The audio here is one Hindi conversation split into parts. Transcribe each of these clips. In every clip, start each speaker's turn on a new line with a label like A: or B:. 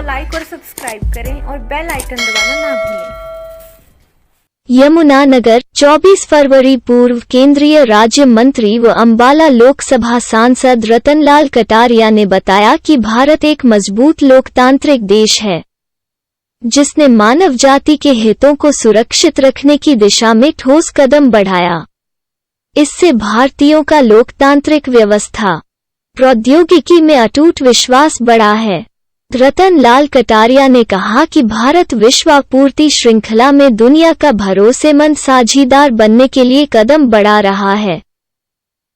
A: को लाइक और सब्सक्राइब करें और बेल आइकन दबाना ना भूलें।
B: यमुनानगर 24 फरवरी। पूर्व केंद्रीय राज्य मंत्री व अंबाला लोकसभा सांसद रतनलाल कटारिया ने बताया कि भारत एक मजबूत लोकतांत्रिक देश है जिसने मानव जाति के हितों को सुरक्षित रखने की दिशा में ठोस कदम बढ़ाया। इससे भारतीयों का लोकतांत्रिक व्यवस्था प्रौद्योगिकी में अटूट विश्वास बढ़ा है। रतनलाल कटारिया ने कहा कि भारत विश्व आपूर्ति श्रृंखला में दुनिया का भरोसेमंद साझीदार बनने के लिए कदम बढ़ा रहा है।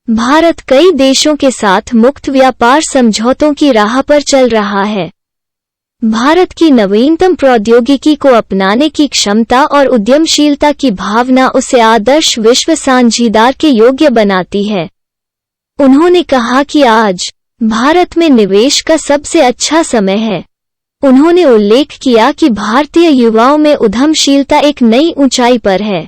B: भारत कई देशों के साथ मुक्त व्यापार समझौतों की राह पर चल रहा है। भारत की नवीनतम प्रौद्योगिकी को अपनाने की क्षमता और उद्यमशीलता की भावना उसे आदर्श विश्व साझीदार के योग्य बनाती है। उन्होंने कहा कि आज भारत में निवेश का सबसे अच्छा समय है। उन्होंने उल्लेख किया कि भारतीय युवाओं में उद्यमशीलता एक नई ऊंचाई पर है।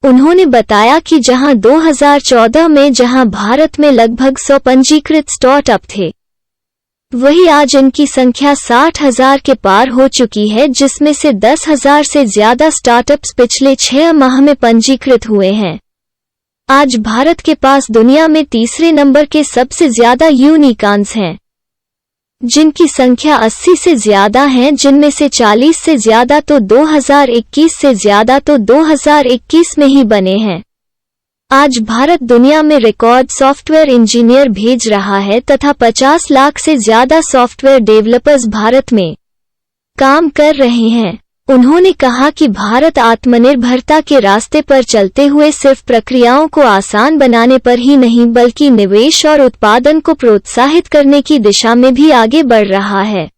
B: उन्होंने बताया कि जहां 2014 में भारत में लगभग 100 पंजीकृत स्टार्टअप थे, वही आज इनकी संख्या 60,000 के पार हो चुकी है, जिसमें से 10,000 से ज्यादा स्टार्टअप्स पिछले 6 माह में पंजीकृत हुए हैं। आज भारत के पास दुनिया में तीसरे नंबर के सबसे ज्यादा यूनिकॉर्न्स हैं, जिनकी संख्या 80 से ज्यादा है, जिनमें से 40 से ज्यादा तो 2021 से ज्यादा तो 2021 में ही बने हैं। आज भारत दुनिया में रिकॉर्ड सॉफ्टवेयर इंजीनियर भेज रहा है तथा 50 लाख से ज्यादा सॉफ्टवेयर डेवलपर्स भारत में काम कर रहे हैं। उन्होंने कहा कि भारत आत्मनिर्भरता के रास्ते पर चलते हुए सिर्फ प्रक्रियाओं को आसान बनाने पर ही नहीं, बल्कि निवेश और उत्पादन को प्रोत्साहित करने की दिशा में भी आगे बढ़ रहा है।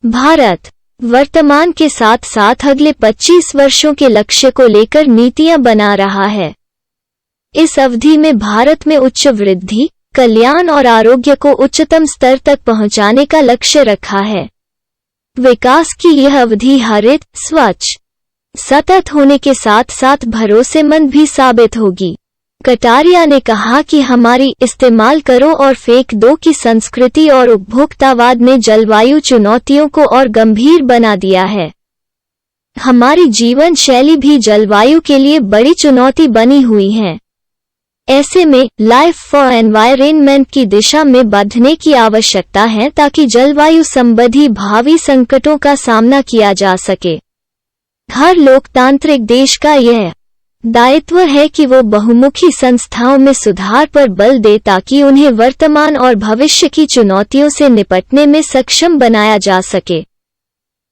B: भारत वर्तमान के साथ साथ अगले 25 वर्षों के लक्ष्य को लेकर नीतियां बना रहा है। इस अवधि में भारत में उच्च वृद्धि, कल्याण और आरोग्य को उच्चतम स्तर तक पहुंचाने का लक्ष्य रखा है। विकास की यह अवधि हरित, स्वच्छ, सतत होने के साथ साथ भरोसेमंद भी साबित होगी। कटारिया ने कहा कि हमारी इस्तेमाल करो और फेंक दो की संस्कृति और उपभोक्तावाद ने जलवायु चुनौतियों को और गंभीर बना दिया है। हमारी जीवन शैली भी जलवायु के लिए बड़ी चुनौती बनी हुई है। ऐसे में लाइफ फॉर एनवायरनमेंट की दिशा में बढ़ने की आवश्यकता है ताकि जलवायु संबंधी भावी संकटों का सामना किया जा सके। हर लोकतांत्रिक देश का यह दायित्व है कि वो बहुमुखी संस्थाओं में सुधार पर बल दे ताकि उन्हें वर्तमान और भविष्य की चुनौतियों से निपटने में सक्षम बनाया जा सके।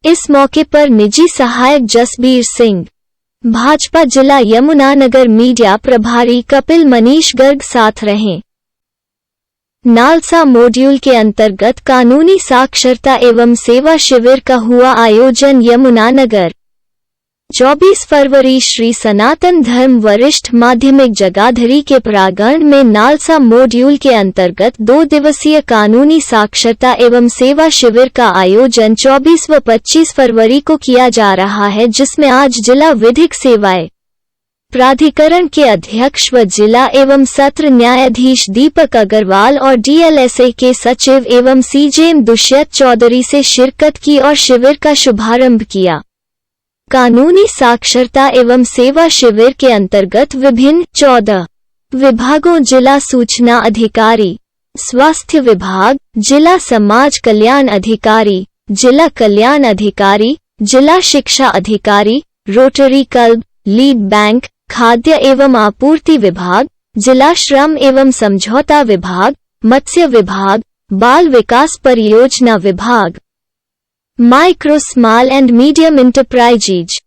B: इस मौके पर निजी सहायक जसबीर सिंह, भाजपा जिला यमुनानगर मीडिया प्रभारी कपिल मनीष गर्ग साथ रहे। नालसा मॉड्यूल के अंतर्गत कानूनी साक्षरता एवं सेवा शिविर का हुआ आयोजन। यमुनानगर 24 फरवरी श्री सनातन धर्म वरिष्ठ माध्यमिक जगाधरी के प्रांगण में नालसा मॉड्यूल के अंतर्गत 2 दिवसीय कानूनी साक्षरता एवं सेवा शिविर का आयोजन 24 व 25 फरवरी को किया जा रहा है, जिसमें आज जिला विधिक सेवाएं प्राधिकरण के अध्यक्ष व जिला एवं सत्र न्यायाधीश दीपक अग्रवाल और DLSA के सचिव एवं CJM दुष्यंत चौधरी से शिरकत की और शिविर का शुभारंभ किया। कानूनी साक्षरता एवं सेवा शिविर के अंतर्गत विभिन्न 14 विभागों जिला सूचना अधिकारी, स्वास्थ्य विभाग, जिला समाज कल्याण अधिकारी, जिला कल्याण अधिकारी, जिला शिक्षा अधिकारी, रोटरी क्लब, लीड बैंक, खाद्य एवं आपूर्ति विभाग, जिला श्रम एवं समझौता विभाग, मत्स्य विभाग, बाल विकास परियोजना विभाग, micro small and medium enterprises,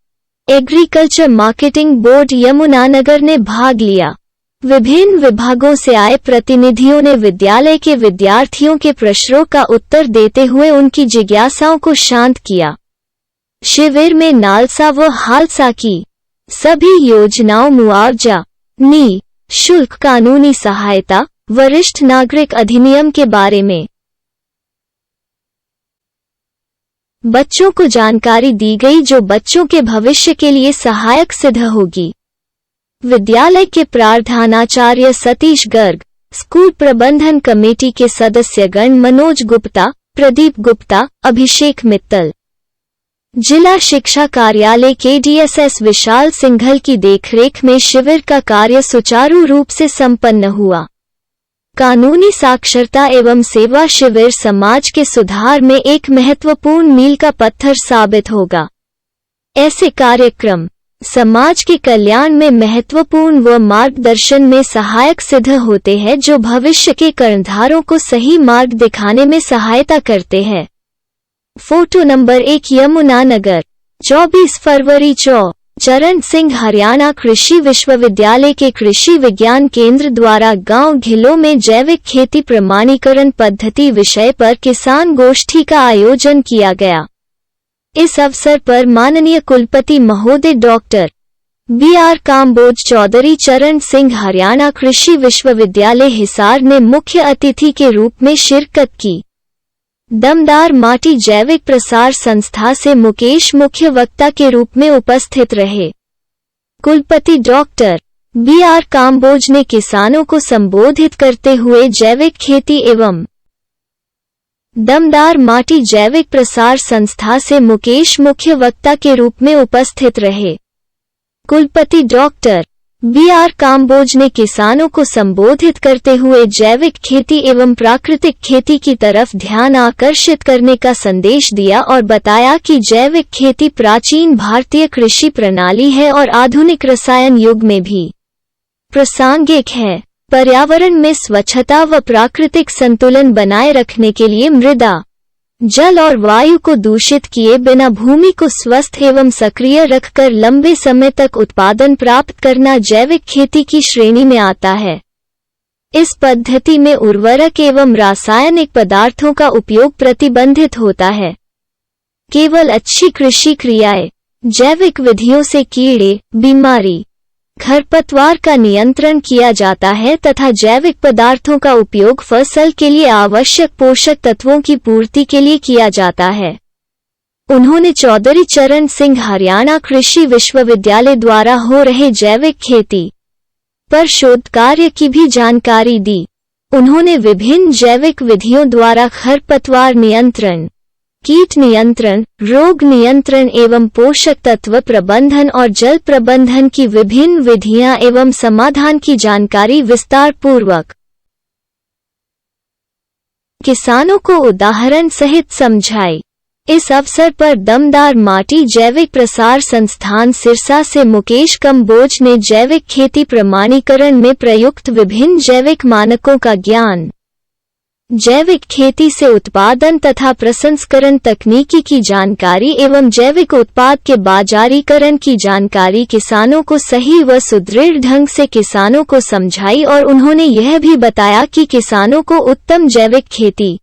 B: agriculture marketing board Yamunanagar ने भाग लिया। विभिन्न विभागों से आए प्रतिनिधियों ने विद्यालय के विद्यार्थियों के प्रश्नों का उत्तर देते हुए उनकी जिज्ञासाओं को शांत किया। शिविर में नालसा व हालसा की सभी योजनाओं, मुआवजा, निःशुल्क कानूनी सहायता, वरिष्ठ नागरिक अधिनियम के बारे में बच्चों को जानकारी दी गई, जो बच्चों के भविष्य के लिए सहायक सिद्ध होगी। विद्यालय के प्रधानाचार्य सतीश गर्ग, स्कूल प्रबंधन कमेटी के सदस्यगण मनोज गुप्ता, प्रदीप गुप्ता, अभिषेक मित्तल। जिला शिक्षा कार्यालय के DSS विशाल सिंघल की देखरेख में शिविर का कार्य सुचारू रूप से संपन्न हुआ। कानूनी साक्षरता एवं सेवा शिविर समाज के सुधार में एक महत्वपूर्ण मील का पत्थर साबित होगा। ऐसे कार्यक्रम समाज के कल्याण में महत्वपूर्ण व मार्गदर्शन में सहायक सिद्ध होते हैं, जो भविष्य के कर्णधारों को सही मार्ग दिखाने में सहायता करते हैं। फोटो नंबर 1 यमुनानगर, 24 फरवरी। चरण सिंह हरियाणा कृषि विश्वविद्यालय के कृषि विज्ञान केंद्र द्वारा गांव घिलों में जैविक खेती प्रमाणीकरण पद्धति विषय पर किसान गोष्ठी का आयोजन किया गया। इस अवसर पर माननीय कुलपति महोदय डॉक्टर BR काम्बोज चौधरी चरण सिंह हरियाणा कृषि विश्वविद्यालय हिसार ने मुख्य अतिथि के रूप में शिरकत की। दमदार माटी जैविक प्रसार संस्था से मुकेश मुख्य वक्ता के रूप में उपस्थित रहे। कुलपति डॉक्टर BR काम्बोज ने किसानों को संबोधित करते हुए जैविक खेती एवं दमदार माटी जैविक प्रसार संस्था से मुकेश मुख्य वक्ता के रूप में उपस्थित रहे। कुलपति डॉक्टर BR काम्बोज ने किसानों को संबोधित करते हुए जैविक खेती एवं प्राकृतिक खेती की तरफ ध्यान आकर्षित करने का संदेश दिया और बताया कि जैविक खेती प्राचीन भारतीय कृषि प्रणाली है और आधुनिक रसायन युग में भी प्रासंगिक है। पर्यावरण में स्वच्छता व प्राकृतिक संतुलन बनाए रखने के लिए मृदा, जल और वायु को दूषित किए बिना भूमि को स्वस्थ एवं सक्रिय रखकर लंबे समय तक उत्पादन प्राप्त करना जैविक खेती की श्रेणी में आता है। इस पद्धति में उर्वरक एवं रासायनिक पदार्थों का उपयोग प्रतिबंधित होता है। केवल अच्छी कृषि क्रियाएं, जैविक विधियों से कीड़े, बीमारी, खरपतवार का नियंत्रण किया जाता है तथा जैविक पदार्थों का उपयोग फसल के लिए आवश्यक पोषक तत्वों की पूर्ति के लिए किया जाता है। उन्होंने चौधरी चरण सिंह हरियाणा कृषि विश्वविद्यालय द्वारा हो रहे जैविक खेती पर शोध कार्य की भी जानकारी दी। उन्होंने विभिन्न जैविक विधियों द्वारा खरपतवार नियंत्रण, कीट नियंत्रण, रोग नियंत्रण एवं पोषक तत्व प्रबंधन और जल प्रबंधन की विभिन्न विधियां एवं समाधान की जानकारी विस्तार पूर्वक किसानों को उदाहरण सहित समझाई। इस अवसर पर दमदार माटी जैविक प्रसार संस्थान सिरसा से मुकेश काम्बोज ने जैविक खेती प्रमाणीकरण में प्रयुक्त विभिन्न जैविक मानकों का ज्ञान, जैविक खेती से उत्पादन तथा प्रसंस्करण तकनीकी की जानकारी एवं जैविक उत्पाद के बाजारीकरण की जानकारी किसानों को सही व सुदृढ़ ढंग से किसानों को समझाई और उन्होंने यह भी बताया कि किसानों को उत्तम जैविक खेती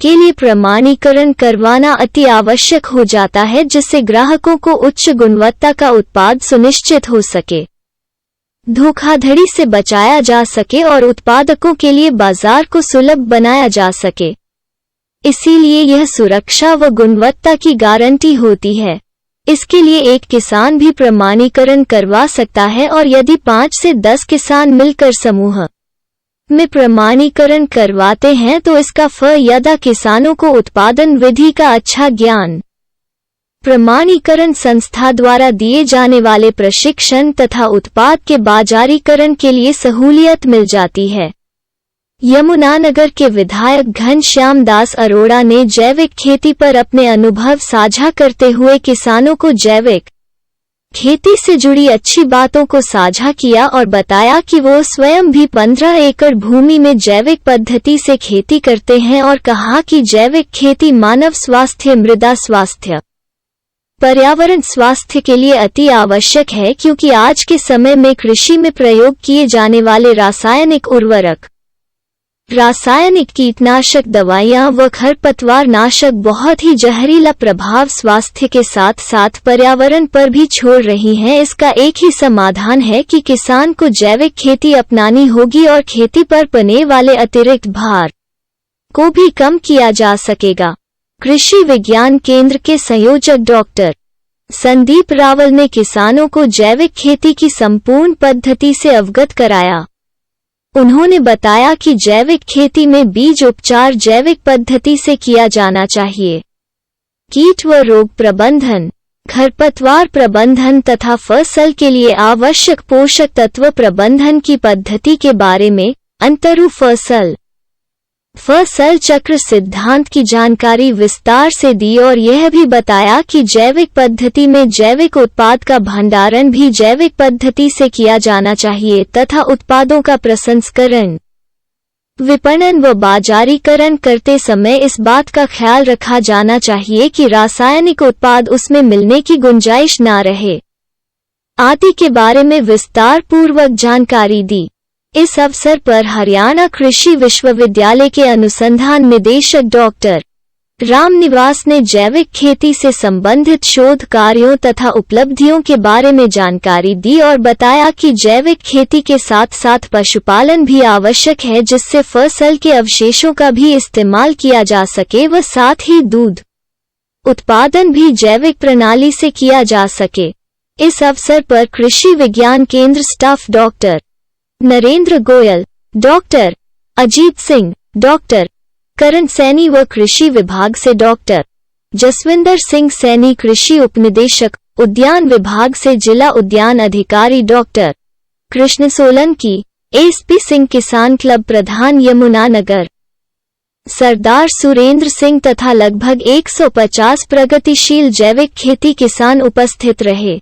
B: के लिए प्रमाणीकरण करवाना अति आवश्यक हो जाता है, जिससे ग्राहकों को उच्च गुणवत्ता का उत्पाद सुनिश्चित हो सके, धोखाधड़ी से बचाया जा सके और उत्पादकों के लिए बाजार को सुलभ बनाया जा सके। इसीलिए यह सुरक्षा व गुणवत्ता की गारंटी होती है। इसके लिए एक किसान भी प्रमाणीकरण करवा सकता है और यदि 5 से 10 किसान मिलकर समूह में प्रमाणीकरण करवाते हैं तो इसका फायदा किसानों को उत्पादन विधि का अच्छा ज्ञान, प्रमाणीकरण संस्था द्वारा दिए जाने वाले प्रशिक्षण तथा उत्पाद के बाजारीकरण के लिए सहूलियत मिल जाती है। यमुनानगर के विधायक घनश्याम दास अरोड़ा ने जैविक खेती पर अपने अनुभव साझा करते हुए किसानों को जैविक खेती से जुड़ी अच्छी बातों को साझा किया और बताया कि वो स्वयं भी 15 एकड़ भूमि में जैविक पद्धति से खेती करते हैं और कहा कि जैविक खेती मानव स्वास्थ्य, मृदा स्वास्थ्य, पर्यावरण स्वास्थ्य के लिए अति आवश्यक है, क्योंकि आज के समय में कृषि में प्रयोग किए जाने वाले रासायनिक उर्वरक, रासायनिक कीटनाशक दवाइयां व खरपतवार नाशक बहुत ही जहरीला प्रभाव स्वास्थ्य के साथ साथ पर्यावरण पर भी छोड़ रही हैं। इसका एक ही समाधान है कि किसान को जैविक खेती अपनानी होगी और खेती पर पड़ने वाले अतिरिक्त भार को भी कम किया जा सकेगा। कृषि विज्ञान केंद्र के संयोजक डॉक्टर संदीप रावल ने किसानों को जैविक खेती की संपूर्ण पद्धति से अवगत कराया। उन्होंने बताया कि जैविक खेती में बीज उपचार जैविक पद्धति से किया जाना चाहिए। कीट व रोग प्रबंधन, खरपतवार प्रबंधन तथा फसल के लिए आवश्यक पोषक तत्व प्रबंधन की पद्धति के बारे में अंतरु फसल चक्र सिद्धांत की जानकारी विस्तार से दी और यह भी बताया कि जैविक पद्धति में जैविक उत्पाद का भंडारण भी जैविक पद्धति से किया जाना चाहिए तथा उत्पादों का प्रसंस्करण, विपणन व बाजारीकरण करते समय इस बात का ख्याल रखा जाना चाहिए कि रासायनिक उत्पाद उसमें मिलने की गुंजाइश न रहे आदि के बारे में विस्तार पूर्वक जानकारी दी। इस अवसर पर हरियाणा कृषि विश्वविद्यालय के अनुसंधान निदेशक डॉक्टर रामनिवास ने जैविक खेती से संबंधित शोध कार्यों तथा उपलब्धियों के बारे में जानकारी दी और बताया कि जैविक खेती के साथ साथ पशुपालन भी आवश्यक है जिससे फसल के अवशेषों का भी इस्तेमाल किया जा सके व साथ ही दूध उत्पादन भी जैविक प्रणाली से किया जा सके। इस अवसर पर Krishi Vigyan Kendra staff doctor Narendra Goyal, doctor Ajit Singh, doctor Karan Saini व कृषि विभाग से डॉक्टर जसविंदर सिंह सैनी, कृषि उपनिदेशक उद्यान विभाग से जिला उद्यान अधिकारी डॉक्टर कृष्ण सोलंकी, एसपी सिंह, किसान क्लब प्रधान यमुनानगर सरदार सुरेंद्र सिंह तथा लगभग 150 प्रगतिशील जैविक खेती किसान उपस्थित रहे।